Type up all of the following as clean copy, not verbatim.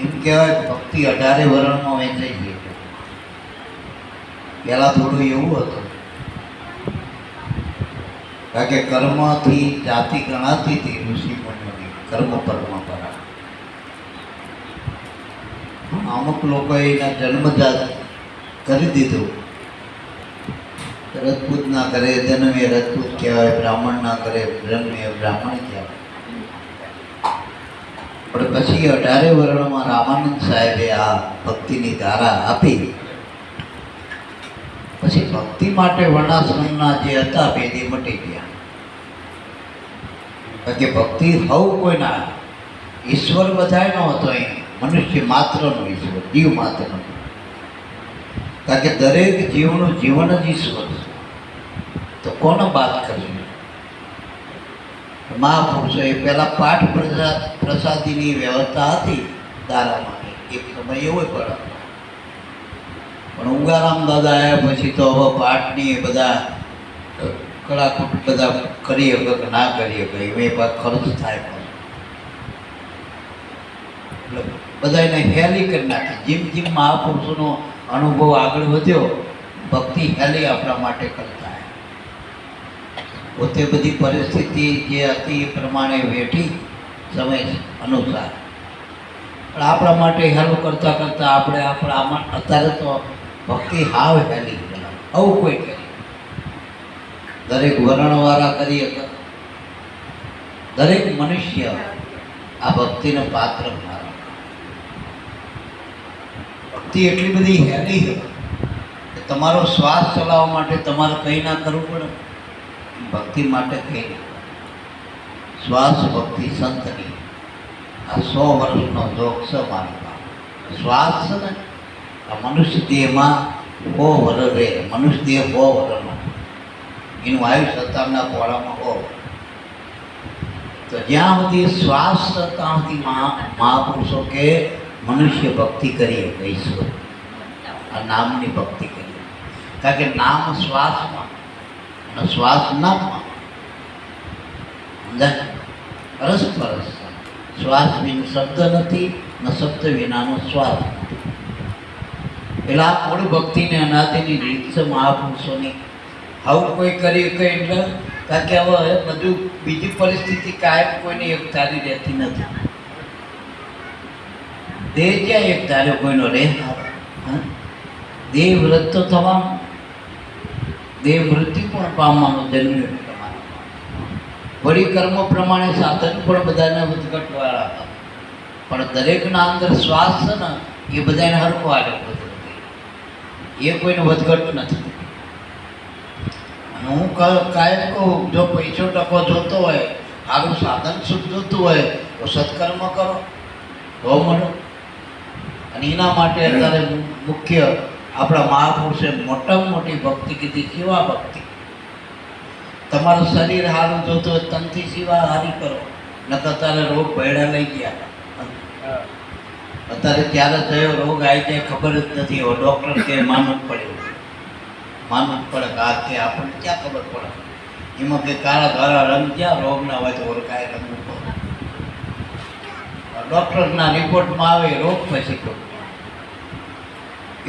એમ કહેવાય કે ભક્તિ 18 વર્ણમાં વહેંચાઈ ગઈ. પહેલાં થોડું એવું હતું, કારણ કે કર્મથી જાતિ ગણાતી હતી ઋષિ મુનિઓની, કર્મ પરંપરા. અમુક લોકોએ એના જન્મજાત કરી દીધું. રજપૂત ના કરે જન્મે રજપૂત કહેવાય, બ્રાહ્મણ ના કરે જન્મે બ્રાહ્મણ કહેવાય. પણ પછી 18 વર્ણમાં રામાનંદ સાહેબે આ ભક્તિની ધારા આપી. પછી ભક્તિ માટે વર્ણાશ્રમના જે હતા ભેદી મટી ગયા. કારણ કે ભક્તિ હવ કોઈના, ઈશ્વર બધાય નો હતો. અહીં મનુષ્ય માત્રનો ઈશ્વર, જીવ માત્રનો. કારણ કે દરેક જીવનું જીવન જ ઈશ્વર છે. તો કોને બાદ કરશું? મહાપુરુષો એ પહેલાં પાઠ પ્રસાદીની વ્યવસ્થા હતી દારામાં. એક સમય એવો પડે, પણ ઉગારામ દાદા આવ્યા પછી તો હવે પાઠની બધા કડાકૂટ બધા કરી શકે કે ના કરી શકે, એમાં પાછ ખર્ચ થાય. એટલે બધાને હેલી કરી નાખી. જેમ જેમ મહાપુરુષોનો અનુભવ આગળ વધ્યો, ભક્તિ હેલી આપણા માટે કરતા. પોતે બધી પરિસ્થિતિ જે હતી એ પ્રમાણે વેઠી સમય અનુસાર. પણ આપણા માટે હેલું કરતાં કરતાં આપણે આમાં અત્યારે તો ભક્તિ હાવ હેલી આવું કોઈ કરી. દરેક વર્ણવાળા કરીએ, દરેક મનુષ્ય આ ભક્તિનો પાત્ર મારા. ભક્તિ એટલી બધી હેલી છે કે તમારો શ્વાસ ચલાવવા માટે તમારે કંઈ ના કરવું પડે. ભક્તિ માટે કંઈ ના. શ્વાસ ભક્તિ સંતની આ 100 વર્ષનો જોગ છે મારી. શ્વાસ છે ને આ મનુષ્ય દેહમાં 100 વર્ષ રહે. મનુષ્ય દેહ 100 વર્ષનો, એનું આયુષ્ય સત્તાના પોળામાં 100. તો જ્યાં સુધી શ્વાસ છે ત્યાં સુધી મહાપુરુષો કે મનુષ્ય ભક્તિ કરીએ ઈશ્વર, આ નામની ભક્તિ કરીએ. કારણ કે નામ શ્વાસમાં અને શ્વાસ નામમાં પરસ્પર. શ્વાસ વિના શબ્દ નથી ને શબ્દ વિનાનો શ્વાસ નથી. એટલે આ મૂળ ભક્તિને અનાદિની રીત છે મહાપુરુષોની. આવું કોઈ કરી કંઈ એટલે, કારણ કે હવે બધું બીજી પરિસ્થિતિ કાયમ કોઈની એક ધારી રહેતી નથી. દેહ ક્યાં એક ધાર્યો કોઈનો રહે? દેહ વ્રત તો થવાનું, દેહ મૃત્યુ પણ પામવાનો જન્મ. વળી કર્મ પ્રમાણે સાધન પણ બધાને વધઘટવાળા હતા. પણ દરેકના અંદર શ્વાસ છે ને એ બધાને હરખો આવ્યો, એ કોઈને વધઘટ નથી. અને હું કાયમ કહું, જો પૈસો ટકો જોતો હોય, સારું સાધન સુખ જોતું હોય તો સત્કર્મ કરો તો મળો. અને એના માટે અત્યારે મુખ્ય આપણા મહાપુરુષે મોટામાં મોટી ભક્તિ કીધી સેવા ભક્તિ. તમારું શરીર સારું જોતું હોય તનથી સેવા સારી કરો. નકર અત્યારે રોગ ભયડા લઈ ગયા. અત્યારે ત્યારે થયો રોગ આવી જાય ખબર જ નથી. હવે ડૉક્ટર કે માનવું પડે, માનવું પડે કે આ કે આપણને ક્યાં ખબર પડે. એમાં કે કાળા ધારા રંગ ક્યાં રોગ ના હોય તો ઓળખાય રંગવું પડે. ડૉક્ટરના રિપોર્ટમાં આવે રોગ પછી કહું.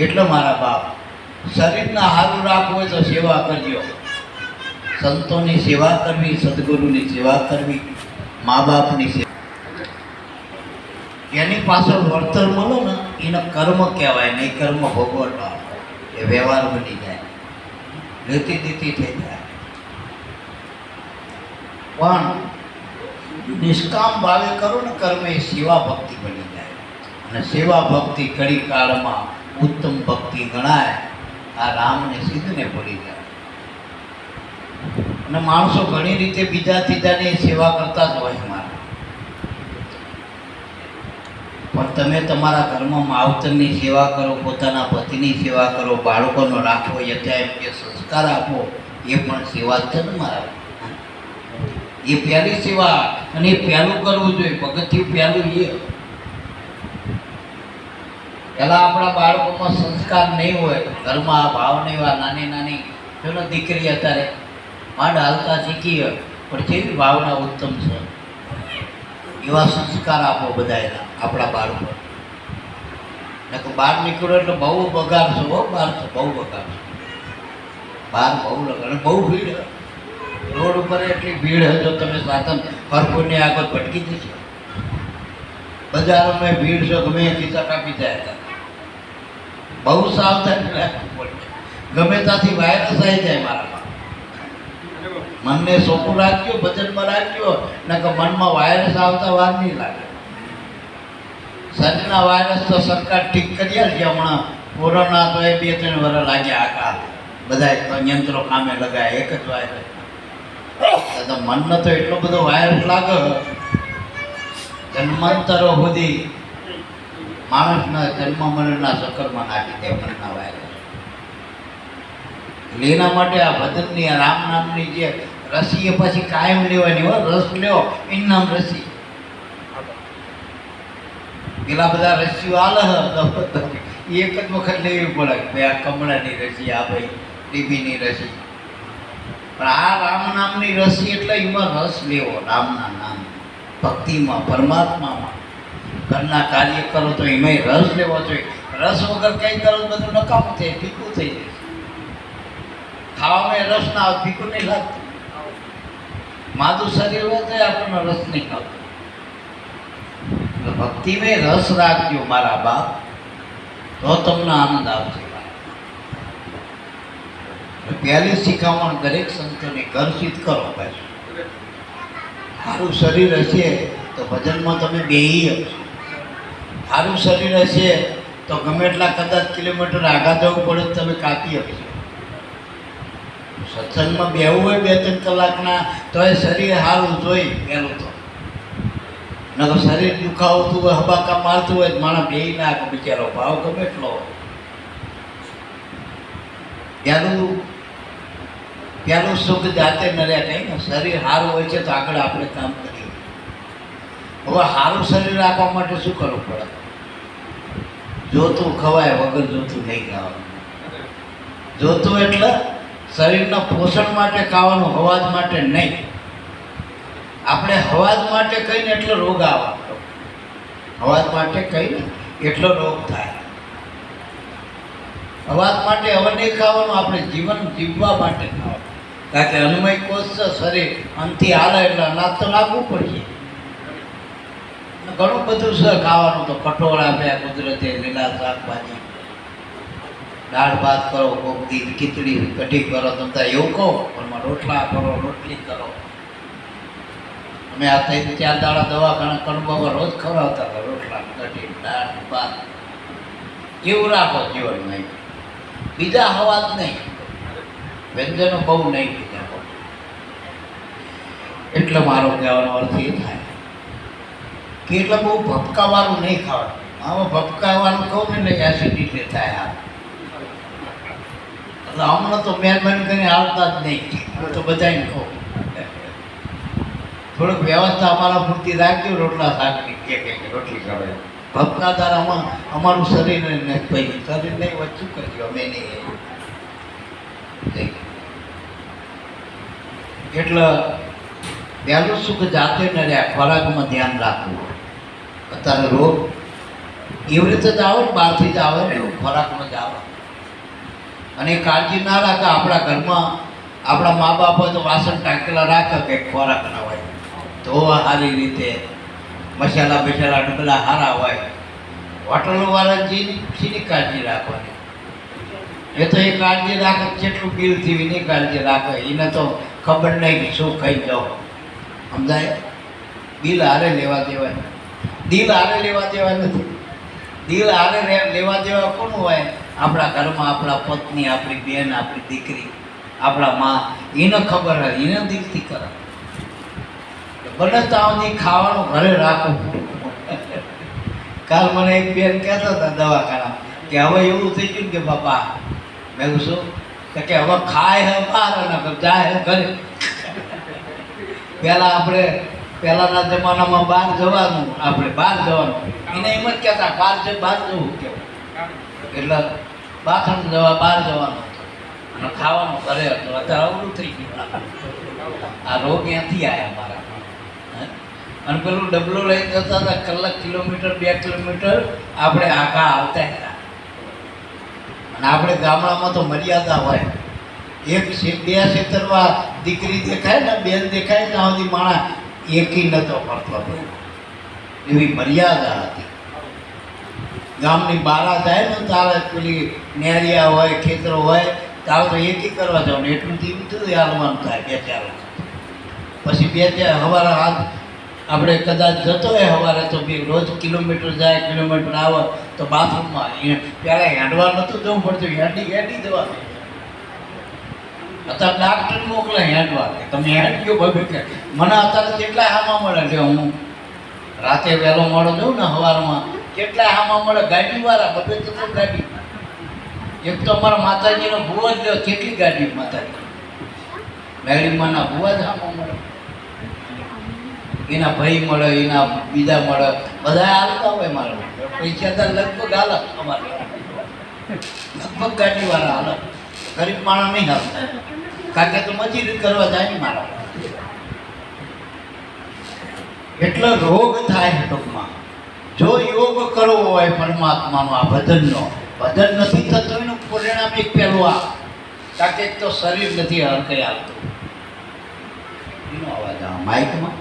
એટલે મારા બાપ, શરીરના સારું રાખવું હોય તો સેવા કરજો. સંતોની સેવા કરવી, સદગુરુની સેવા કરવી, મા બાપની સેવા. એની પાછળ વળતર મળો ને એને કર્મ કહેવાય. નહીં કર્મ ભોગવટો, એ વ્યવહાર બની જાય, રેતી દીતી થઈ જાય. પણ નિષ્કામ ભાવે કરો ને કર્મ, એ સેવા ભક્તિ બની જાય. અને સેવા ભક્તિ ઘડી કાળમાં ઉત્તમ ભક્તિ ગણાય. આ રામને સિદ્ધને ભળી જાય. અને માણસો ઘણી રીતે બીજા ત્રીજાની સેવા કરતા જ હોય મારા. પણ તમે તમારા ઘરમાં માવતરની સેવા કરો, પોતાના પતિની સેવા કરો, બાળકોનો રાખો, યથાએમ કે સંસ્કાર આપો, એ પણ સેવા જ છે ને મારા. એ પહેલી સેવા. અને એ પહેલું કરવું જોઈએ. પગથિયું પહેલું એ. પહેલાં આપણા બાળકોમાં સંસ્કાર નહીં હોય, ઘરમાં ભાવ નહીં હોય. નાની નાની ચલો દીકરી અત્યારે માંડ હાલતા શીખી હોય, પણ જેવી ભાવના ઉત્તમ છે. એવા સંસ્કાર આપો બધાના આપણા બાળકો. ને બહાર નીકળો એટલે બહુ બગાડશો હો, બહાર તો બહુ બગાડશો, બહાર બહુ લગાડે, બહુ ભીડ રોડ ઉપર એટલી ભીડ હોય. જો તમે સાધન ફરફોની આગળ ભટકી જશો, બજારોમાં ભીડ છો, ગમે ખિસ્સા કાપી જાય, બહુ સાવધાની રાખવું પડે. ગમે ત્યાંથી વાયરસ આવી જાય. મારામાં મનને સોપું રાખજો, ભજનમાં રાખજો, ને કે મનમાં વાયરસ આવતા વાર નહીં લાગે. શરીરના વાયરસ તો સરકાર ઠીક કરી છે. હમણાં કોરોના તો એ 2-3 વર્ષ લાગ્યા, આખા બધા યંત્રો કામે લગાય, એક જ વાયરસ. તો મનનો તો એટલો બધો વાયરસ લાગે, જન્માંતરો સુધી માણસના જન્મ મરણના ચક્કરમાં નાખી દે મનના વાયરસ. એના માટે આ ભજનની, આ રામ નામની જે રસી એ પછી કાયમ લેવાની હોય. રસ લ્યો એનું નામ રસી. પેલા બધા રસીઓ આલે એક જ વખત લેવી પડે, ભાઈ આ કમળાની રસી, આ ભાઈ ટીબીની રસી. પણ આ રામ નામની રસી એટલે એમાં રસ લેવો, રામના નામ, ભક્તિમાં, પરમાત્મામાં. ઘરના કાર્ય કરો તો એમાંય રસ લેવો જોઈએ. રસ વગર કંઈ કરો બધું નકામું થાય, ફીકું થઈ જાય. ખાવામાં રસ ના આવે, ફીકું નહીં લાગતું. માદું શરીર હોય તો આપણને રસ નહીં આવતો. ભક્તિમાં રસ રાખજો મારા બાપ, તો તમને આનંદ આવશે. પહેલી શિખામણ દરેક સંતોને ઘરસિદ્ધ કરો. પાછું સારું શરીર હશે તો ભજનમાં તમે બેહી શકશો. સારું શરીર હશે તો ગમે એટલા કદાચ કિલોમીટર આગળ જવું પડે તમે કાપી શકશો. સત્સંગમાં બેહવું હોય 2-3 કલાકના તો એ શરીર સારું જોઈ. પહેલું તો નકર શરીર દુખાવતું હોય, હબાકા મારતું હોય, માણસ બેહી નાખે બિચારો, ભાવ ગમે એટલો. પહેલું સુખ જાતે નર્યા કંઈ ને. શરીર સારું હોય છે તો આગળ આપણે કામ કરીએ. હવે સારું શરીર રાખવા માટે શું કરવું પડે? જોતું ખવાય, વગર જોતું નહીં ખાવાનું. જોતું એટલે શરીરના પોષણ માટે ખાવાનું, અવાજ માટે નહીં. આપણે અવાજ માટે કહીને એટલો રોગ આવે, અવાજ માટે કહીને એટલો રોગ થાય. અવાજ માટે હવે નહીં ખાવાનું, આપણે જીવન જીવવા માટે ખાવાનું. કારણ કે અન્નમય કોષ છે શરીર, અંતથી હાલે એટલે અનાજ તો નાખવું પડશે. ઘણું બધું છે ખાવાનું. તો કઠોળ આપ્યા કુદરતે, લીલા શાકભાજી, દાળ ભાત કરો, કોક દી ખીચડી કઢી કરો, તમે એવું કહો. પણ રોટલા કરો, રોટલી કરો. અમે આ 3-4 દાડા દવાખાના કણબામાં રોજ ખવડાવતા હતા. રોટલા, કઢી, દાળ ભાત એવું રાખો જીવનમાં. બીજા હવાજ નહીં, વ્યંજનો બહુ નહીં બીજા. એટલે મારો કહેવાનો અર્થ એ થાય કે એટલે બહુ ભપકાવાળું નહીં ખાવાનું. આમાં ભપકાવાનું કહું ને એટલે એસિડિટી થાય. એટલે હમણાં તો મહેરબાની કરીને આવતા જ નહીં. હું તો બધાને કહું થોડુંક વ્યવસ્થા અમારા પૂરતી રાખજો. રોટલા શાકની કે રોટલી કરે ભપકાદાર અમારું શરીર ને ભાઈ શરીર નહીં વચ્ચું કરજો. અમે નહીં એટલે પહેલું સુખ જાતે ન રહ્યા, ખોરાકમાં ધ્યાન રાખવું. અત્યારે રોગ એવી રીતે જ આવે, બહારથી જ આવે ને, ખોરાકમાં જ આવે. અને કાળજી ના રાખે. આપણા ઘરમાં આપણા મા બાપ હોય તો વાસણ ટાંકેલા રાખે કે ખોરાક ના હોય, ધોવા સારી રીતે, મસાલા બસાલા ડબલા સારા હોય. હોટલવાળા શીની કાળજી રાખવાની? એ તો એ કાળજી રાખે જેટલું બિલ થયું એની કાળજી રાખે. એને તો ખબર નહીં કે શું ખાઈ જાઓ. સમજાય? બિલ હારે લેવા દેવાય, દિલ હારે લેવા દેવા નથી. દિલ હારે લેવા દેવા કોનું હોય? આપણા ઘરમાં આપણા પત્ની, આપણી બેન, આપણી દીકરી, આપણા મા. એને ખબર હોય, એને દિલથી કરે. બને ત્યાં ખાવાનું ઘરે રાખવું. કાલ મને એક બેન કહેતા હતા દવાખાના કે હવે એવું થઈ ગયું કે બાપા, મેં શું કે હવે ખાય હે બહાર અને જાય હે ઘરે. પહેલાના જમાનામાં બહાર જવાનું, આપણે બહાર જવાનું, એને એમ જ કહેતા બહાર જવું કેવું. એટલે બાથરૂમ જવા બહાર જવાનું અને ખાવાનું ઘરે હતું. અત્યારે અવરું થઈ ગયું. આ રોગ ત્યાંથી આવ્યા મારા. અને પેલું ડબલો લઈને જતા હતા, કલાક કિલોમીટર 2 કિલોમીટર આપણે આખા આવતા હતા. અને આપણે ગામડામાં તો મર્યાદા હોય, એક બે ક્ષેત્રમાં દીકરી દેખાય ને બેન દેખાય ને સુધી માણસ એકી નતો કરતો, એવી મર્યાદા હતી. ગામની બારા જાય ને તારે પેલી નેરિયા હોય ખેતરો હોય તારે તો એકી કરવા જાવ ને એટલું ધીમું થયું હાલવાનું થાય 2-4 પછી 2-4 સવારે હાથ આપણે કદાચ જતો હોય સવારે તો બી રોજ કિલોમીટર જાય કિલોમીટર આવે તો બાથરૂમમાં પહેલાં હેંડવા નહોતું જવું પડતું, હેંડી જવા. અત્યારે ડાક્ટર મોકલે હેંડવા કે તમે હેંડ્યો ભાઈ કે મને અત્યારે કેટલા હામાં મળે છે. હું રાતે વહેલો મોડો જઉં ને સવારમાં કેટલા હામાં મળે ગાડીવાળા બધે તો ગાડી. એક તો અમારા માતાજીનો ભૂવો જ લ્યો, કેટલી ગાડી માતાજી ગાડીમાંના ભૂવા જ હામાં મળે, એના ભાઈ મળે, એના બીજા મળે, બધા હાલતા હોય. મારે પૈસા તો લગભગ હાલ અમારે લગભગ ગાડીવાળા હાલ, ગરીબ માણસ નહીં હાલતા, કારણ કે તો મજૂરી કરવા જાય ને મારા. એટલો રોગ થાય ટૂંકમાં. જો યોગ કરવો હોય પરમાત્માનો, આ ભજનનો, ભજન નથી થતું એનું પરિણામ એક પહેલું આ, કારણ કે એક તો શરીર નથી હરકઈ આવતું. એનો અવાજ આવે માઇકમાં.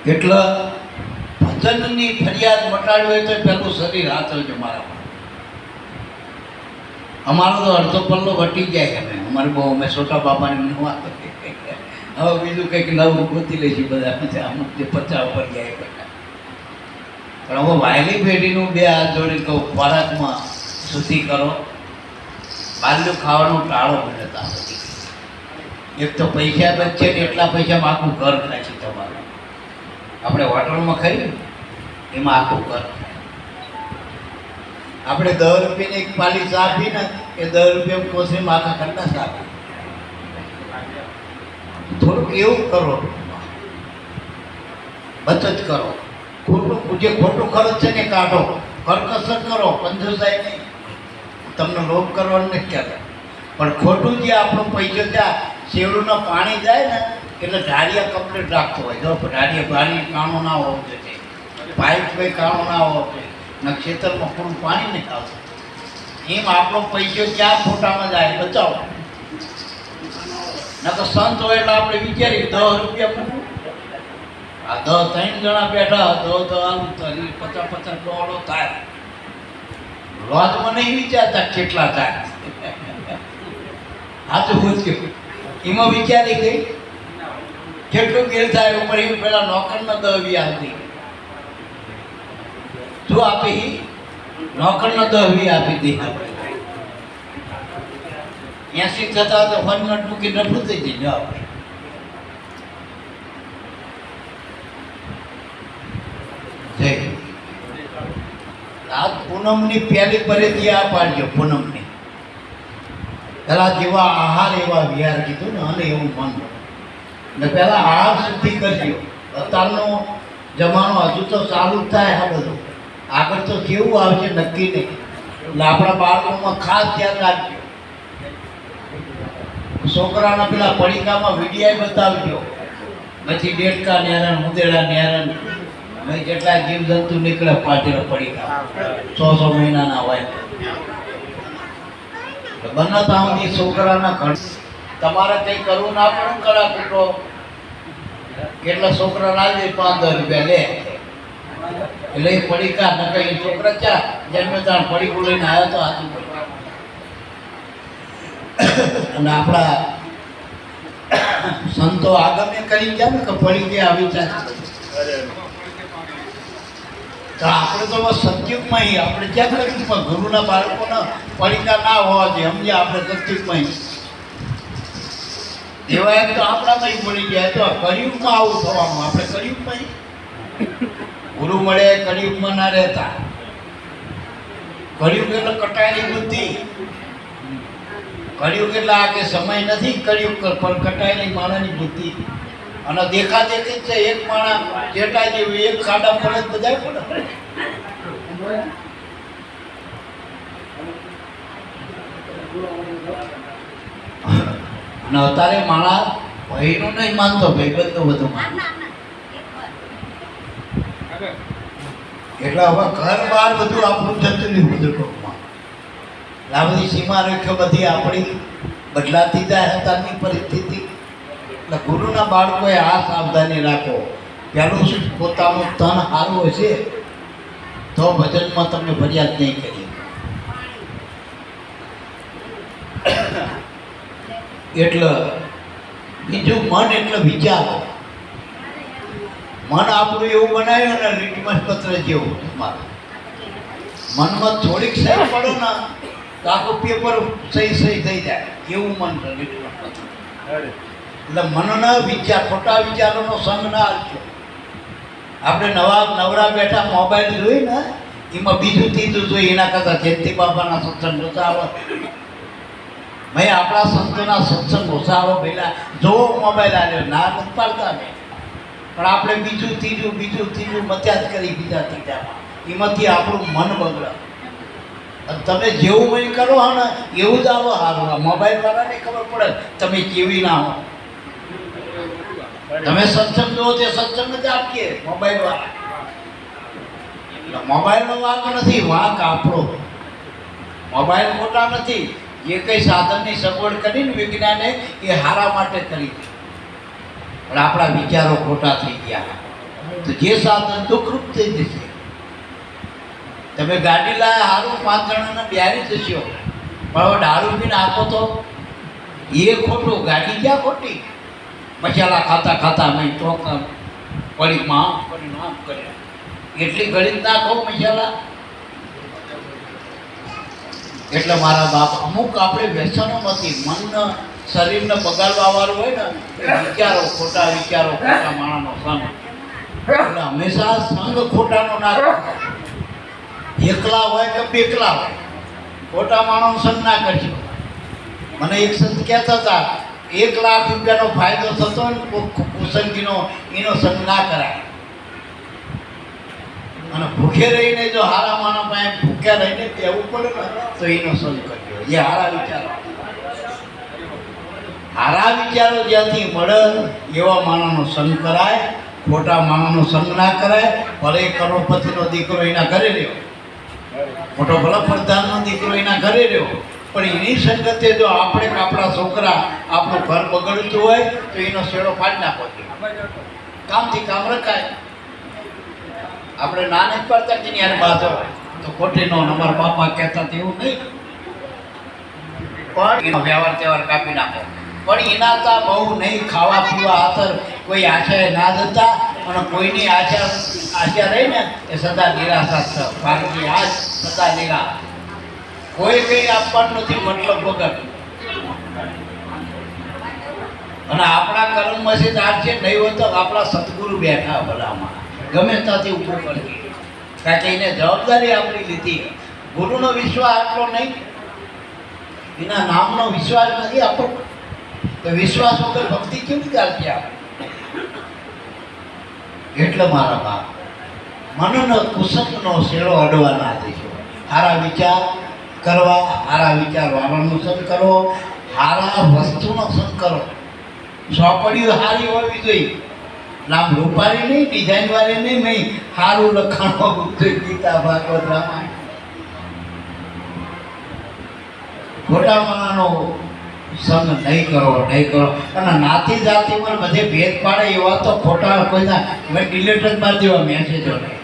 એટલે ભજનની ફરિયાદ મટાડવી હોય તો પેલું શરીર હાથવજો મારા. અમારો તો અડધો પલ્લો વટી જાય. અમારે બહુ અમે છોટા બાપાની વાત હવે બીજું કંઈક નવું ગોતી લઈશું બધા, અમુક જે 50 ઉપર જાય બધા. પણ હવે વાયલી પેઢીનું 2 હાથ જોડી કહું, ખોરાકમાં શુદ્ધિ કરો, બહારનું ખાવાનું ટાળો મળતા. એક તો પૈસા બચશે ને એટલા પૈસામાં આખું ઘર ખાય છે તમારે. આપણે હોટલમાં ખાઈએ એમાં આખું ઘર ખાય. આપણે 10 રૂપિયાની એક પાલી ચા પી ને એ 10 રૂપિયા કોથળીમાં આખા ખંડા ચા પી. થોડુંક એવું કરો, બચત કરો, ખોટું જે ખોટું ખર્ચ છે ને કાઢો, કરકસર કરો, કંજૂસાઈ નહીં. તમને લોભ કરવાનું નથી કહેતા, પણ ખોટું જે આપણો પૈસો ત્યાં શેવડુંના પાણી જાય ને એટલે ઢાળિયા કમ્પ્લીટ રાખતો હોય. જો ઢાળિયા પાણી કાણો ના હોવો જોઈએ, પાઇપ કોઈ કાણો ના હોવો જોઈએ, ને ખેતરમાં થોડું પાણી નહીં ખાવતું. એમ આપણો પૈસો ક્યાં ખોટામાં જાય બચાવો. ના તો સંત હોય એટલે આપણે વિચારીએ 10 રૂપિયા આ 3 જણા બેઠા 10 આલુ તો 50 ડોળો થાય. રોજમાં નહીં વિચારતા કેટલા થાય. હાથું પૂછ્યું એમાં વિચારી ગઈ કેટલું બિલ થાય ઉપર. એ પેલા નોકરના 10-20 આપી, શું આપી? નોકરના 10-20 આપી દી. 80 થતા તો 1 મિનિટ મૂકી નફું થઈ જાય. આ પૂનમની પહેલી પરેથી આ પાડજો. પૂનમની પેલા જેવા આહાર એવા વિહાર કીધું ને, અને એવું મન ને પેલા આહાર શુદ્ધિ કરજો. અત્યારનો જમાનો હજુ તો ચાલુ જ થાય. આ બધું આગળ તો કેવું આવશે નક્કી નહીં. એટલે આપણા બાળકોમાં ખાસ ધ્યાન રાખજો. છોકરાના પેલા પડીકામાં વિડીયો બતાવજો. પછી ડેડકા નેરણ, મુદેડા નેરણ, કેટલા જીવજંતુ નીકળે પાટેલા પડીકા 100 મહિનાના હોય. બનાતા હું છોકરાના ઘર તમારે કંઈ કરવું ના પડે. કડા કૂટો કેટલા છોકરા લાવી 5-10 રૂપિયા લે એટલે એ પડીકા ન કઈ છોકરા ચા જન્મે ત્યાં પડીકું લઈને આવ્યો તો હાથું પડી. અને આપણા સંતો આગળ કરી ગયા ને કે પડી ગયા આવી ચાલે. તો આપણે તો સત્યુગમાં આપણે ક્યાં કલ્યુગમાં ગુરુના બાળકોના પડીકા ના હોવા જોઈએ. સમજ્યા? આપણે સત્યુગમાં એવા તો આપણામાં મળી જાય. તો કળિયુગમાં આવું થવાનું. આપણે કળિયુગમાં ગુરુ મળે, કળિયુગમાં ના રહેતા. કળિયુગ એટલે કટાયેલી બુદ્ધિ. કળિયુગ એટલે આ કે સમય નથી. કળિયુગ પણ કટાયેલી માણસની બુદ્ધિ. અને દેખાદેખી છે. એક માણસ જેટા જેવું એક ખાડા પડે બધા પડે. અને અત્યારે મારા ભાઈનું નહીં માનતો, ભાઈબંધનું બધું માનતો. એટલે હવે ઘર બહાર બધું આપણું જતું રહ્યું બધું ટોકમાં. આ બધી સીમા રેખા બધી આપણી બદલાતી જાય અત્યારની પરિસ્થિતિ. એટલે ગુરુના બાળકોએ આ સાવધાની રાખો. પહેલું શું, પોતાનું તન સારું હશે તો ભજનમાં તમને ફરિયાદ નહીં કરી. એટલે બીજું મન એટલે વિચારો. મન આપણું એવું બનાવ્યું ને લીટમસ પત્ર જેવું. મનમાં થોડીક સહી પડો ને તો આખું પેપર સહી થઈ જાય એવું મન છે લીટમસ પત્ર. એટલે મનના વિચાર, ખોટા વિચારોનો સંગ ના આપજો. આપણે નવરા બેઠા મોબાઈલ જોઈ ને એમાં બીજું ત્રીજું જોઈ એના કરતાં જયંતિ બાબાના સત્સંગ ઓછા આવે, ભાઈ આપણા સંતોના સત્સંગ ઓછા આવે. પહેલાં જોવો મોબાઈલ આવ્યો ના નથી પાડતા મેં, પણ આપણે બીજું ત્રીજું મત્યા જ કરી બીજા ત્રીજામાં. એમાંથી આપણું મન બગડે. તમે જેવું મન કરો હો ને એવું જ આવો સારું. આ મોબાઈલવાળાને ખબર પડે તમે કેવી ના હો. તમે સત્સંગ જુઓ તે સત્સંગ જ આપીએ મોબાઈલવાળા. એટલે મોબાઈલનો વાંક નથી, વાંક આપણો. મોબાઈલ ખોટા નથી. જે કંઈ સાધનની સગવડ કરીને વિજ્ઞાને એ હારા માટે કરી, પણ આપણા વિચારો ખોટા થઈ ગયા તો જે સાધન દુઃખરૂપ થઈ જશે. તમે ગાડી લાયા સારું 5 જણાને બેહારી જશો, પણ હવે દારૂ પીને આપો તો એ ખોટું. ગાડી ક્યાં ખોટી? મસાલા ખાતા મેં ચોખા પડીમાં આમ કરીને આમ કર્યા, એટલી ઘડી ના કહું મસાલા. એટલે મારા બાપ, અમુક આપણે વ્યસનોમાંથી મનને શરીરને બગાડવા વાળું હોય ને વિચારો, ખોટા વિચારો, ખોટા માણસનો સંગ. એટલે હંમેશા સંગ ખોટાનો ના કરવો. એકલા હોય કે બેકલા હોય, ખોટા માણસનો સંગ ના કરજો. મને એક સંત કહેતા હતા 1 લાખ રૂપિયાનો ફાયદો થતો ને કુસંગીનો, એનો સંગ ના કરાય. અને ભૂખે રહીને જો હારા માણસ પાસે ભૂખ્યા રહીને કહેવું પડે ને તો એનો સંગ કરજો. એ હારા વિચારો, હારા વિચારો જ્યાંથી મળે એવા માણસનો સંગ કરાય. ખોટા માણસનો સંગ ના કરાય. ભલે કરોડપતિનો દીકરો એના ઘરે રહ્યો, મોટો ભલે પ્રધાનનો દીકરો એના ઘરે રહ્યો, પણ એની સંગતે જો આપણે આપણા છોકરા આપણું ઘર બગડતું હોય તો એનો શેડો ફાડી નાખો. કામથી કામ રખાય. આપણે ના નથી પડતા કે યાર બાધો તો ખોટી નો. અમારા બાપા કહેતા એવું નહીં, પણ એનો વ્યવહાર કાપી નાખો. પણ એના તા બહુ નહીં. ખાવા પીવા આતર કોઈ આશાએ ના જતા, અને કોઈની આશા રહી ને એ સદા નિરાશા છે. ભારતની આજ સદા નિરાશ. કોઈ કંઈ આપવાનું નથી મતલબ વગર. અને આપણા કર્મમાં છે આજ છે નહીં હોય તો આપણા સદગુરુ બેઠા બધામાં ગમે ત્યાંથી ઊભું કરી. કારણ કે એને જવાબદારી આપણી લીધી. ગુરુનો વિશ્વાસ આટલો નહીં, એના નામનો વિશ્વાસ નથી આપણો, તો વિશ્વાસ વગર ભક્તિ કેવી ચાલતી આપણે? એટલે મારા બાપ, મનનો કુસંગનો શેડો અડવા ના દેશો. સારા વિચાર કરવા, સારા વિચાર વાળાનો સંગ કરો, સારા વસ્તુનો સંગ કરો. ચોપડીઓ સારી હોવી જોઈએ. નામ રૂપારી નહીં, ડિઝાઇન વાળી નહીં, સારું લખાણ હોવું જોઈએ. ગીતા, ભાગવત, રામાયણ. ખોટા માણસનો સંગ નહીં કરો. અને નાતી જાતિમાં બધે ભેદ પાડે એવા તો ખોટા કોઈના મેં ડિલેટ જ મારી દેવા મેસેજો નહીં.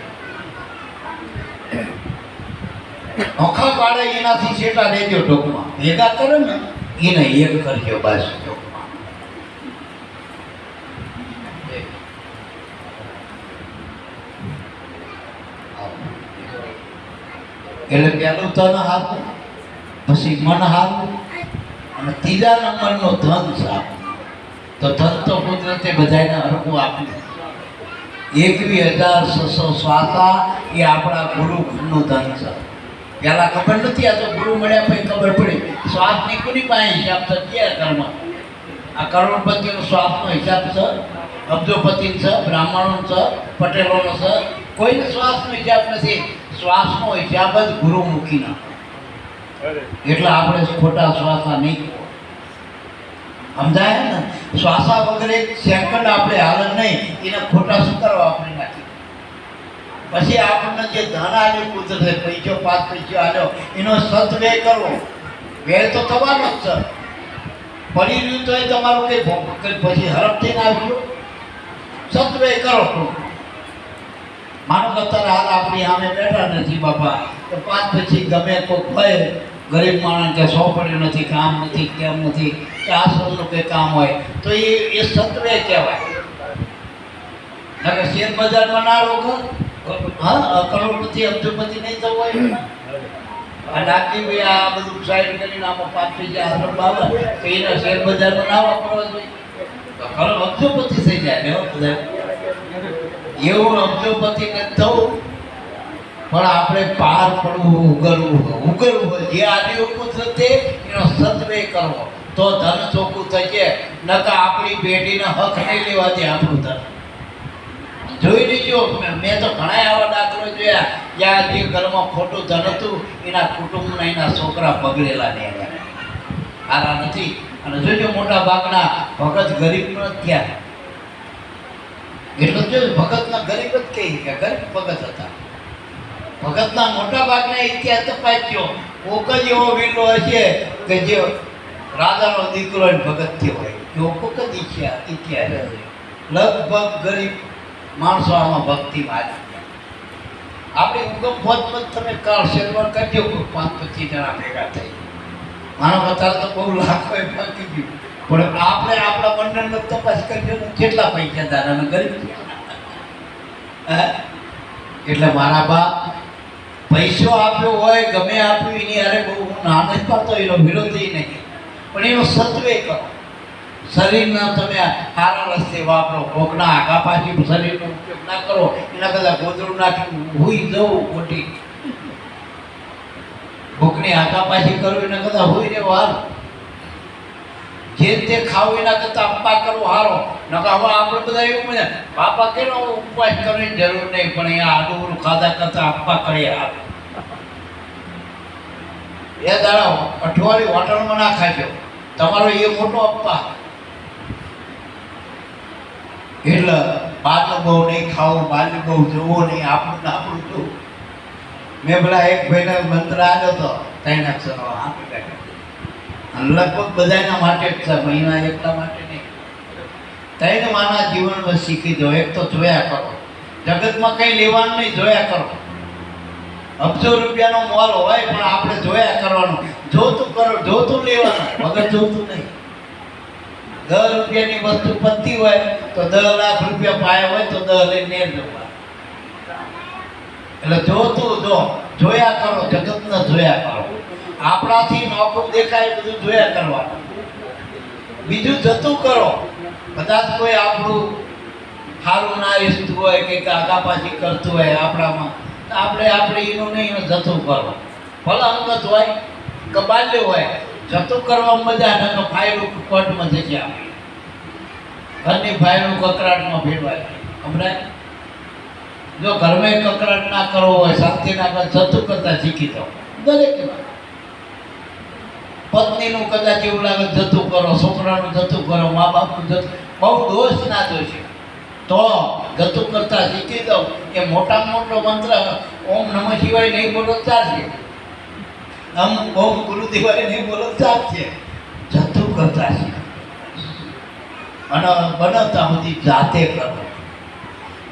નોખા પાડે એનાથી છેટા દેજો ટોકમાં. ભેગા કરે ને એને એક કરજો બસ ટોકમાં. એટલે પહેલું તન હાથ, પછી મન હાથ, અને ત્રીજા નંબરનો ધન છે. તો ધન તો કુદરતે બધાને હરખું આપ્યું. 21,600 શ્વાસા એ આપણા ગુરુનું ધન છે. પહેલાં ખબર નથી, આ તો ગુરુ મળ્યા પછી ખબર પડી. શ્વાસની કોની પાસે હિસાબ છે? ક્યાં ઘરમાં આ કરોડપતિનો શ્વાસનો હિસાબ છે, અબજોપતિ છે, બ્રાહ્મણો છે, પટેલોનો છે. કોઈને શ્વાસનો હિસાબ નથી. શ્વાસનો હિસાબ જ ગુરુમુખીનો. એટલે આપણે ખોટા શ્વાસા નહીં કહો. સમજાય ને? શ્વાસા વગર એક સેકન્ડ આપણે હાલત નહીં, એને ખોટા શું કરવા આપણે નાખી. પછી આપણને જે ધન આવ્યું કુદરતે, પૈસો 5 પૈસા આવ્યો, એનો સદવ્યય કરવો. વ્યય તો થવાનો જ છે. પડી રહ્યું તો એ તમારું કંઈ પછી હરફ થઈને આવ્યું, સદવ્યય કરો. માનો કે અત્યારે હાલ આપણી સામે બેઠા નથી બાપા, તો 5 પછી ગમે કોઈ હોય ગરીબ માણસ કે 100 પડ્યું નથી, કામ નથી, કેમ નથી, કે આશ્રમનું કંઈ કામ હોય, તો એ સત્વે કહેવાય. નકર શેર બજારમાં ના રોકો, હા, કરોડપતિ અબજોપતિ નહીં થવું હોય. આ નાખી ભાઈ આ બધું સાઈડ કરીને આમાં 5 પૈસા આશ્રમ બાબા, તો એના શેર બજારમાં ના વાપરવા જોઈએ, તો કરોડ અબજોપતિ થઈ જાય ને બધા. એવું અબજોપતિ ને થવું, પણ આપણે પાર પડવું, ઉગરવું હોય. જે આદિ કુદરતે એનો સદવ્યય કરવો, તો ધન ચોખ્ખું થશે. નકર આપણી પેઢીને હક નહીં લેવા દે આપણું ધન. જોઈ લીજો, મેં તો ઘણા આવા દાખલો જોયા જ્યાં જે ઘરમાં ખોટું ધન હતું, એના કુટુંબના એના છોકરા બગડેલા ને સારા નથી. અને જોજો મોટા ભાગના ભગત ગરીબ ન થયા. એટલું જોયું, ભગતના ગરીબ જ કહી કે ગરીબ ભગત હતા. ભગતના મોટા ભાગના ઇતિહાસ તપાસ્યો, કોક જ એવો વીરો હશે કે જે રાજાનો દીકરો ભગત થયો હોય. એવો કોક જ ઇતિહાસ. લગભગ ગરીબ માણસો આમાં ભક્તિમાં આવી ગયા. આપણી ઉગમ ફોજમાં તમે કાળ શેરવાર કરજો, 5-25 જણા ભેગા થઈ. માનો અત્યારે તો બહુ લાખો એ બાકી ગયું, પણ આપણે આપણા મંડળનો તપાસ કરજો ને કેટલા પૈસા દાદાને ગરીબ. એટલે મારા બાપ પૈસો આપ્યો હોય, ગમે આપ્યું, એની અરે બહુ હું ના નથી પાડતો, એનો વિરોધી નહીં, પણ એનો સત્વે કરો. શરીરના તમે સારા રસ્તે વાપરો, કોકના આગા પાછી શરીરનો ઉપયોગ ના કરો. એના કરતાં ગોદડું નાખી હુઈ જવું ખોટી. ભૂખની આગા પાછી કરવું એના કરતાં હુઈ રહેવું હારું. જે તે ખાવું એના કરતાં અપ્પા કરવું હારો. નકર હવે આપણે બધા એવું મળે બાપા કેનો ઉપવાસ કરવાની જરૂર નહીં, પણ અહીંયા આડું ખાધા કરતાં અપ્પા કરીએ હારું. એ દાડા અઠવાડિયું હોટલમાં ના ખાજો, તમારો એ મોટો અપ્પા. એટલે બહારનું બહુ નહીં ખાવું, બહારનું બહુ જોવું નહીં, આપણું જોવું. મેં પેલા એક ભાઈને મંત્ર આવ્યો હતો 3 અક્ષરનો, આપી બેઠા. અને લગભગ બધાના માટે જ છે, મહિના એકલા માટે નહીં. 3 માના જીવનમાં શીખી દો. એક તો જોયા કરો, જગતમાં કંઈ લેવાનું નહીં, જોયા કરો. અબજો રૂપિયાનો મોલ હોય, પણ આપણે જોયા કરવાનું. જોતું કરો, જોતું લેવાનું, વગર જોતું નહીં. 10 રૂપિયાની વસ્તુ પતી હોય તો 10 લાખ રૂપિયા પાયા હોય તો 10 લઈને નેર જવા. એટલે જોતું જોયા કરો, જગતને જોયા કરો. આપણાથી નોકરું દેખાય બધું જોયા કરવાનું. બીજું જતું કરો. કદાચ કોઈ આપણું સારું ના ઈચ્છતું હોય, કંઈક આગા પાછી કરતું હોય આપણામાં, આપણે એનું નહીં, જતું કરો. ભલે અંગત હોય કે બાલ્ય હોય, જતું કરવા મજા ન તો ફાયલું કોર્ટમાં જશે. આપણે ઘરની ફાયલું કકરાટમાં ફેરવાય. હમણાં જો ઘરમાં કકરાટ ના કરવો હોય, શાંતિના પર જતું કરતા શીખી દો. દરેક પત્નીનું કદાચ એવું લાગે જતું કરો, છોકરાનું જતું કરો, મા બાપનું જતું, બહુ દોષ ના દોષે તો જતું કરતા શીખી દો. એ મોટામાં મોટો મંત્ર ઓમ નમઃ શિવાય નહીં બોલો ચાલશે, ઓમ ગુરુદેવાય નહીં બોલો ચાલશે. જતું કરતા શીખો. અને બનાવતા બધી જાતે કરો.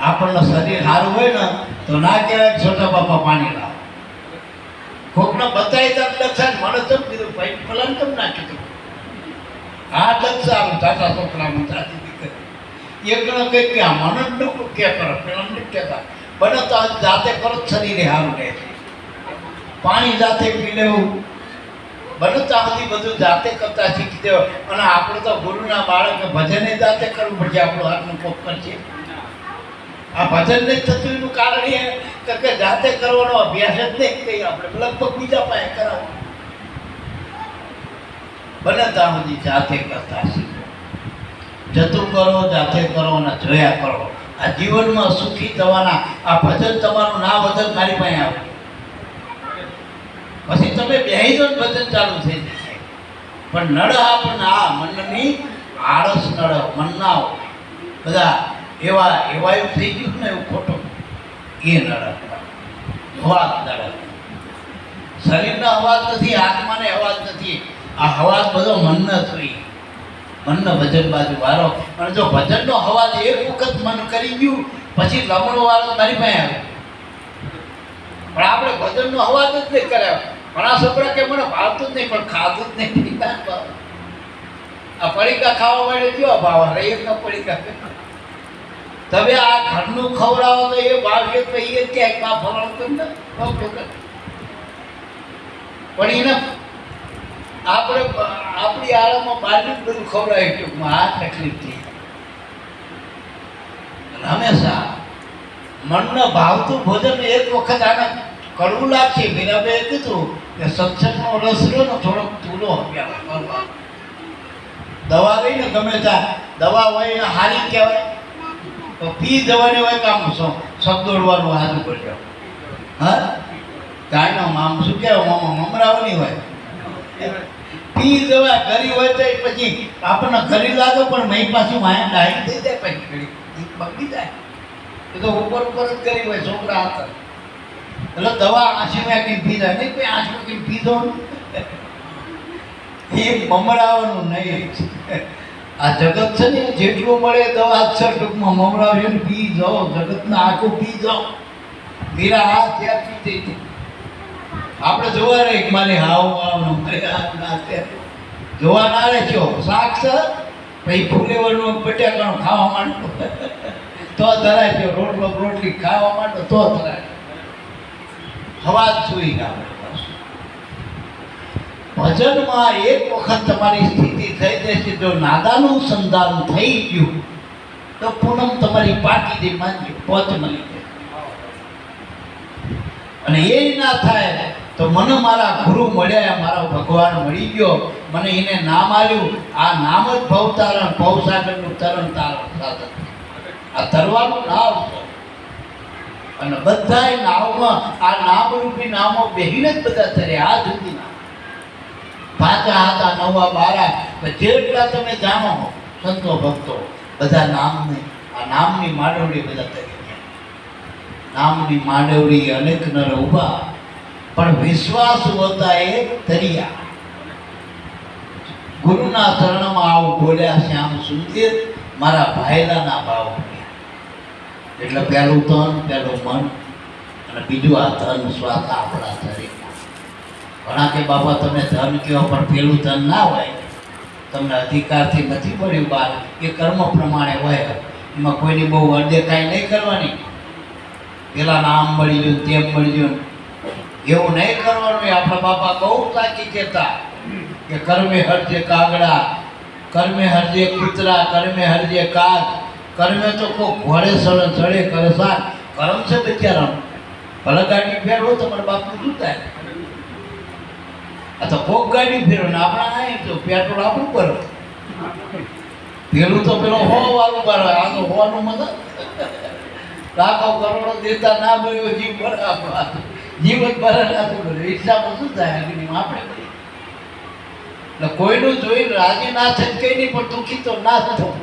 આપણને શરીર સારું હોય ને તો ના કહેવાય છોટા બાપા પાણી લાવો. કોકને બતાવી તક લક્ષણ મને તો કીધું ભાઈ ફલાન કેમ ના કીધું. આ લક્ષણ તાતા છોકરામાં તાતી દીકરી એકનો કંઈક કે મને જ લોકો કે કરો, પેલા નથી કહેતા. બને તો જાતે કરો, શરીરે સારું રહે છે. પાણી જાતે પી લેવું, બને તો બધી બધું જાતે કરતા શીખી દેવું. અને આપણે તો ગુરુના બાળકે ભજને જાતે કરવું પડશે. આપણું હાથનું કોક કરશે. આ ભજન નહીં થતું એનું કારણ એ કે જાતે કરવાનો અભ્યાસ જ નહીં કહીએ. આપણે લગભગ બીજા પાસે કરાવો. બને ત્યાં સુધી જાતે કરતા શીખો. જતું કરો, જાતે કરો અને જોયા કરો. આ જીવનમાં સુખી થવાના. આ ભજન તમારું ના વજન મારી પાસે આવે. પછી તમે બેહી જો ભજન ચાલુ થઈ જશે. પણ નળ આપણને આ મનની આળસ નળ મનના બધા એવા એવું થઈ ગયું ને એવું ખોટું એ નળ અવાજ નળ. શરીરનો અવાજ નથી, આત્માને અવાજ નથી, આ અવાજ બધો મનનો થઈ. મનનો ભજન બાજુ વારો. અને જો ભજનનો અવાજ એક વખત મન કરી ગયું પછી લમણો વાળો મારી પાસે આવે. પણ આપણે ભજનનો અવાજ જ નહીં કરાવ્યો. ઘણા છોકરા કે મને ભાવતું જ નહીં, પણ ખાધું જ નહીં. આ પડીકા ખાવા માટે કયો ભાવ રહી એક પડીકા. તમે આ ઘરનું ખવડાવો તો એ ભાવ્ય તો એ ક્યાંક બા ફરવાનું ને પણ એને આપણે આપણી આળામાં બાજુ બધું ખવડાય ટૂંકમાં આ તકલીફ થઈ. હંમેશા મનને ભાવતું ભોજન એક વખત આને કડવું લાગશે. મીરાબાઈએ કીધું કે સત્સંગનો રસ રહ્યો ને થોડોક ધૂલો કરવા. દવા લઈ ને ગમે ત્યાં દવા હોય એને હારી કહેવાય તો પી જવાની હોય કામ સગદોડવાનું હાજર કરજો. હા ગાયનો મામ શું કહેવાય મામા મમરાવની હોય પી જવા ઘરી હોય તો પછી આપણને ઘરી લાગે પણ મહી પાછી માયા ડાયરી થઈ જાય પછી ઘડી બગડી જાય. એ તો ઉપર ઉપર જ કરી હોય છોકરા હતા એટલે દવા આંસી મેકીને પી જાય નહીં કોઈ આંસી મેકીને પીધો એ મમરાવાનું નહીં. આ જગત છે ને જેટલું મળે દવા છે ટૂંકમાં મમરાવ્યું પી જાઓ જગતના આખું પી જાઓ. મીરા આ ત્યાં પી થઈ આપણે જોવા રહી મારી હાવ જોવા ના રહે છો શાક છે પછી ફૂલેવરનું બટાકાનું ખાવા માંડો તો ધરાય છે. રોટલો રોટલી ખાવા માંડો તો ધરાય. હવા સુઈ ગયા. ભજનમાં એક વખત તમારી સ્થિતિ થઈ જશે. જો નાદાનું સંધાન થઈ ગયું તો પૂનમ તમારી પાકી દે માનજો પોત મળી જાય. અને એ ના થાય તો મને મારા ગુરુ મળ્યા, મારો ભગવાન મળી ગયો, મને એને નામ આવ્યું. આ નામ જ ભવતારણ ભવસાગરનું તરણ તારણ સાધન. આ તરવાનું નાવ છે અને બધાય નાવમાં આ નામરૂપી નામો બેહીને જ બધા તરે આ સુધીના પાછા હતા નવા બારા જેટલા તમે જાણો સંતો ભક્તો બધા નામને આ નામની માંડવડી બધા તરી ગયા. નામની માંડવડી અનેક નર ઉભા પણ વિશ્વાસ હોતા એ તરિયા. ગુરુના ચરણમાં આવું બોલ્યા શ્યામ સુંદર મારા ભાઈલાના ભાવ. એટલે પહેલું તન પહેલું મન અને બીજું આ ધન સ્વાદ આપણા શરીરમાં. ઘણા કે બાબા તમે ધન કહો પણ પેલું ધન ના હોય. તમને અધિકારથી નથી મળ્યું બહાર એ કર્મ પ્રમાણે હોય. એમાં કોઈની બહુ અડદેખાઈ નહીં કરવાની. પેલા આમ મળી ગયું તેમ મળી ગયું એવું નહીં કરવાનું. આપણા બાપા બહુ તાકી કહેતા કે કર્મે હરજે કાગડા, કર્મે હરજે કૂતરા, કર્મે હરજે કાગ. કર્મે તો કોઈ ઘોડે ચડે કરે સાર કર્મ છે બિચારા. ભલે ગાડી ફેરવો તો મારા બાપનું શું થાય? આ તો કોક ગાડી ફેરવો ને આપણા નહીં તો પેટ્રોલ આપવું કરો. પેલું તો પેલો હો વાળું કરે. આ તો હોવાનું મદદ લાખો કરોડો દેતા ના મળ્યો જીવ બરાબર જીવન બરાબર રિક્ષામાં શું થાય? આપણે એટલે કોઈનું જોઈને રાજી ના થાય કઈ નહીં પણ દુઃખી તો ના થવું.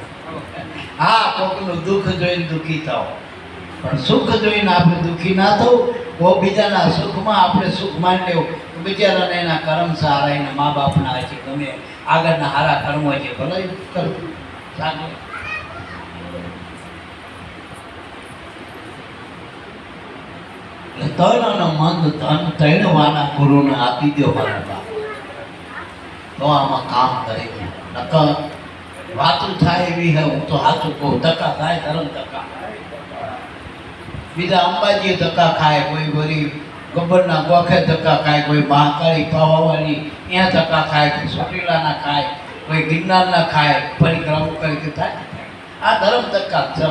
હા કોકનું દુઃખ જોઈને દુઃખી થાવ પણ સુખ જોઈને આપણે દુઃખી ના થવું. કોઈ બીજાના સુખમાં આપણે સુખ માની લેવું. બિચારાને એના કર્મ સારા એના મા બાપના છે ગમે આગળના સારા કર્મો છે ભલે કરવું સારું. તન અને મન ધન તૈણવાના ગુરુને આપી દો મારા બાપ તો આમાં કામ કરે. નકર વાતું થાય એવી હે હું તો સાચું કહું. ધક્કા થાય ધરમ ધક્કા. બીજા અંબાજીએ ધક્કા ખાય, કોઈ ગરીબ ગબ્બરના ગોખે ધક્કા ખાય, કોઈ મહાકાળી પાવાવાળી ત્યાં ધક્કા ખાય, કોઈ ચોટીલાના ખાય, કોઈ ગિરનારના ખાય. પરિક્રમ કરી થાય. આ ધર્મ ધક્કા છે.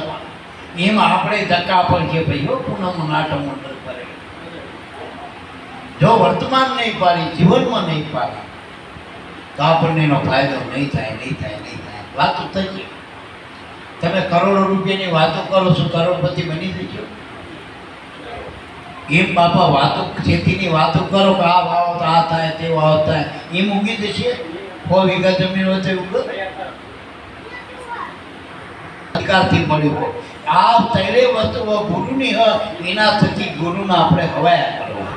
એમાં આપણે ધક્કા પર છે ભાઈ હો. પૂનમ નાટક મંડળ કરે જો વર્તમાન નહીં પાડી જીવનમાં નહીં પાડી તો આપણને એનો ફાયદો નહીં થાય નહીં થાય નહીં થાય. વાતો થઈ. તમે કરોડો રૂપિયાની વાતો કરો છો, કરોડપતિ બની જશો. એમ બાપા વાતો ખેતીની વાતો કરો કે આ વાવો તો આ થાય તે વાવો થાય એમ ઉગી જશે 100 વીઘા જમીન હોય તો ઉગો અધિકારથી મળ્યું આ તૈરે વસ્તુઓ ગુરુની હ એના થકી ગુરુના આપણે હવાયા કરવા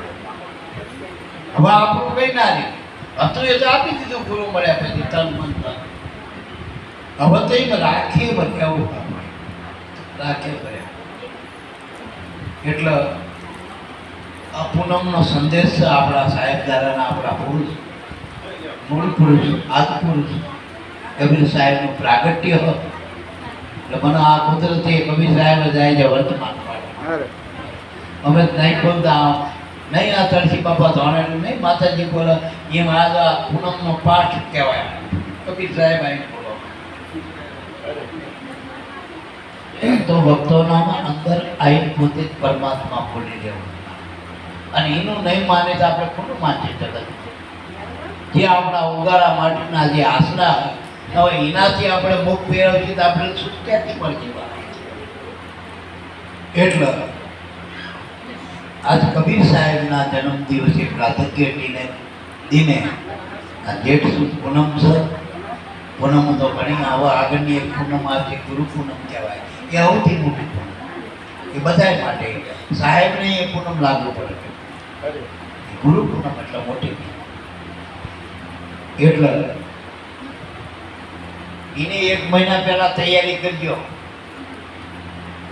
હવે આપણું કઈ ના રહ્યું હતું એ તો આપી દીધું ગુરુ મળ્યા પછી તન મન ધન હવે તો એમ રાખીએ પણ કેવું રાખીએ કરે એટલે આ પૂનમનો સંદેશ છે આપણા સાહેબદારાના આપણા પુરુષ મૂળ પુરુષ આદિ પુરુષ કબીર સાહેબનું પ્રાગટ્ય એટલે મને આ કુદરતી કબીર સાહેબ જાય છે વર્તમાન પાડે અમે નહીં બોલતા નહીં આ તળસી બાપા ધોણેલું નહીં માતાજી બોલે એમ આજ આ પૂનમનો પાઠ કહેવાય કબીર સાહેબ આવી બોલો તો ભક્તોના અંદર આવીને પોતે પરમાત્મા ભૂલી જવું અને એનું નહીં માને તો આપણે ખોટું માનીએ જગત જે આપણા ઉગારા માટીના જે આસરા હવે એનાથી આપણે મુખ ફેરવીએ તો આપણે શું ક્યાંથી મળશે એટલે આજ કબીર સાહેબના જન્મ દિવસે પ્રાતજ્ઞ દિને આ જેઠ સુદ પૂનમ છે પૂનમ તો ઘણી આવા આગળની એક પૂનમ આવશે ગુરુ પૂનમ કહેવાય એ સૌથી મોટી પૂનમ એ બધા માટે સાહેબને એ પૂનમ લાગુ પડે ગુરુ પૂનમ એટલે મોટી એટલે એને 1 મહિના પહેલા તૈયારી કરજો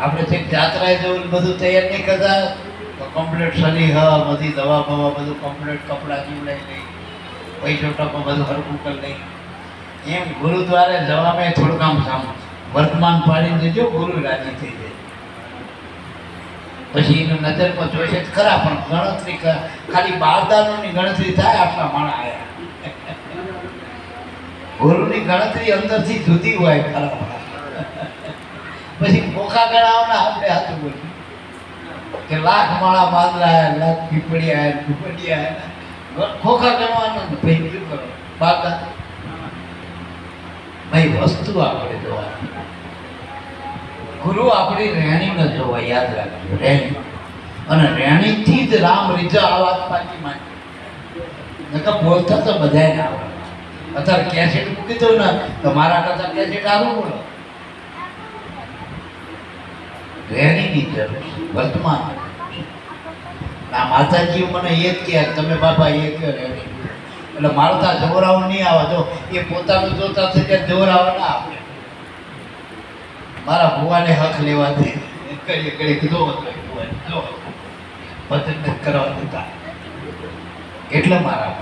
આપણે કંઈક જાત્રાએ જવું બધું તૈયાર નહીં કરતા તો કમ્પ્લીટ શરીર બધી દવા બવા બધું કમ્પ્લીટ કપડાં જીવડાઈ લઈ પૈસો ટકો બધું હરકું કરી લઈ એમ ગુરુદ્વારે જવામાં થોડુંક આમ વર્તમાન પાડી દેજો ગુરુ રાજી થઈ જાય પછી એનું નજરમાં જોઈશે ખરા પણ ગણતરી ખાલી બારદાનોની ગણતરી થાય આટલા માણા આવ્યા ગુરુની ગણતરી અંદરથી જુદી હોય ખરા પછી ખોખા ગણાવના આપણે હાથું બોલ્યું કે લાખ માળા બાંધરા લાખ પીપળિયા ખોખા ગણવાનું ભાઈ શું કરો બાકા ભાઈ વસ્તુ આપણે જોવાની ગુરુ આપણી રહેણી ન જોવા યાદ રાખજો રહેણી અને રહેણીથી જ રામ રીઝા આ વાત પાછી માંડી નકર બોલતા તો બધાય ના આવડે અત્યારે કેસેટ મૂકી દઉં ને તો મારા કરતા કેસેટ આવું બોલો રહેણીની જરૂર વર્તમાન ના માતાજી મને એ જ કહે તમે બાપા એ કહો રહેણી એટલે મારો તો જોરાવ નહીં આવે તો એ પોતાનું જોતા થઈ જાય જોરાવ ના આપણે મારા ભુવાને હક લેવા દે કરીએ કીધો પતન કરવા દેતા એટલે મારા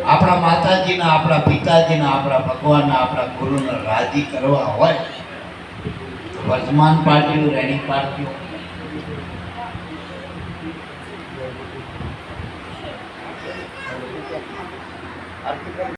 આપણા માતાજીના આપણા પિતાજીના આપણા ભગવાનના આપણા ગુરુને રાજી કરવા હોય તો વર્તમાન પાર્ટીઓ રેણી પાર્ટીઓ